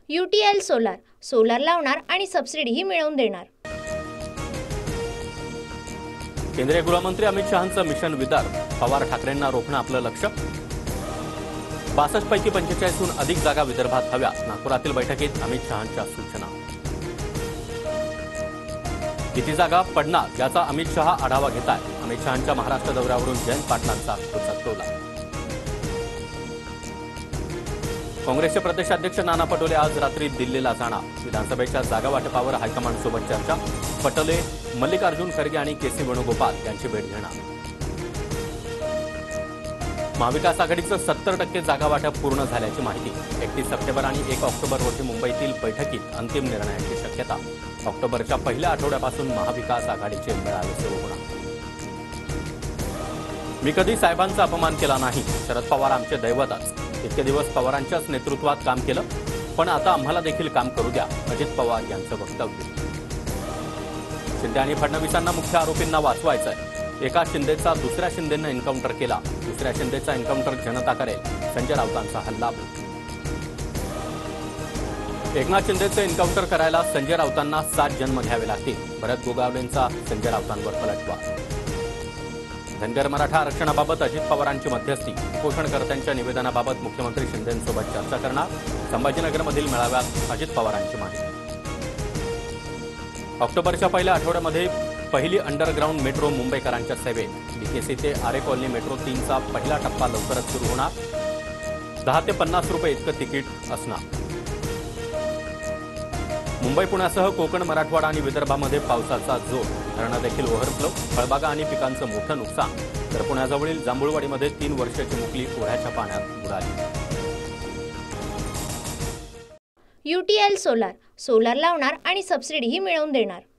UTL solar, solar लावणार आणि सबसिडीही मिळवून देणार। केंद्रीय गृहमंत्री अमित शहांचं मिशन विदर्भ, पवार ठाकरेंना रोखणं आपलं लक्ष्य। 62 पैकी 45हून अधिक जागा विदर्भात हव्या, नागपुरातील बैठकीत अमित शहांच्या सूचना। किती जागा पडणार याचा अमित शहा आढावा घेताय, अमित शहांच्या महाराष्ट्र दौऱ्यावरून जयंत पाटलांचा टोला। काँग्रेसचे प्रदेशाध्यक्ष नाना पटोले आज रात्री दिल्लीला जाणार। विधानसभेच्या जागा वाटपावर हायकमांड सोबत चर्चा। पटोले मल्लिकार्जुन खरगे आणि केसी वेणुगोपाल यांची भेट घेणार। महाविकास आघाडीचं 70% जागा वाटप पूर्ण झाल्याची माहिती। 31 सप्टेंबर आणि 1 ऑक्टोबर रोजी मुंबईतील बैठकीत अंतिम निर्णयाची शक्यता। ऑक्टोबरच्या पहिल्या आठवड्यापासून महाविकास आघाडीचे मेळावे सुरू होणार। मी कधी साहेबांचा अपमान केला नाही, शरद पवार आमचे दैवतच। इतके दिवस पवारांच्याच नेतृत्वात काम केलं, पण आता आम्हाला देखील काम करू द्या, अजित पवार यांचं वक्तव्य। शिंदे आणि फडणवीसांना मुख्य आरोपींना वाचवायचंय। एका शिंदेचा दुसऱ्या शिंदेनं एन्काउंटर केला, दुसऱ्या शिंदेचा एन्काउंटर जनता करेल, संजय राऊतांचा हल्ला। एकनाथ शिंदेचं एन्काउंटर करायला संजय राऊतांना 7 जन्म घ्यावे लागतील, भरत गोगावलेंचा संजय राऊतांवर पलटवार। धनगर मराठा आरक्षणाबाबत अजित पवारांची मध्यस्थी, उपोषणकर्त्यांच्या निवेदनाबाबत मुख्यमंत्री शिंदेंसोबत चर्चा करणार। संभाजीनगरमधील मेळाव्यात अजित पवारांची माहिती। ऑक्टोबरच्या पहिल्या आठवड्यामध्ये पहिली अंडरग्राऊंड मेट्रो मुंबईकरांच्या सेवेत। डीकेसी ते आरे कॉलनी मेट्रो 3चा पहिला टप्पा लवकरच सुरू होणार। 10 ते 50 रुपये इतकं तिकीट असणार। मुंबई पुण्यासह कोकण, मराठवाडा आणि विदर्भामध्ये पावसाचा जोर, धरणं देखील ओव्हरफ्लो, फळबागा आणि पिकांचं मोठं नुकसान। तर पुण्याजवळील जांभूळवाडीमध्ये 3 वर्षाची मुकली ओढ्याच्या पाण्यात बुडाली। UTL सोलार, सोलार लावणार आणि सबसिडीही मिळवून देणार।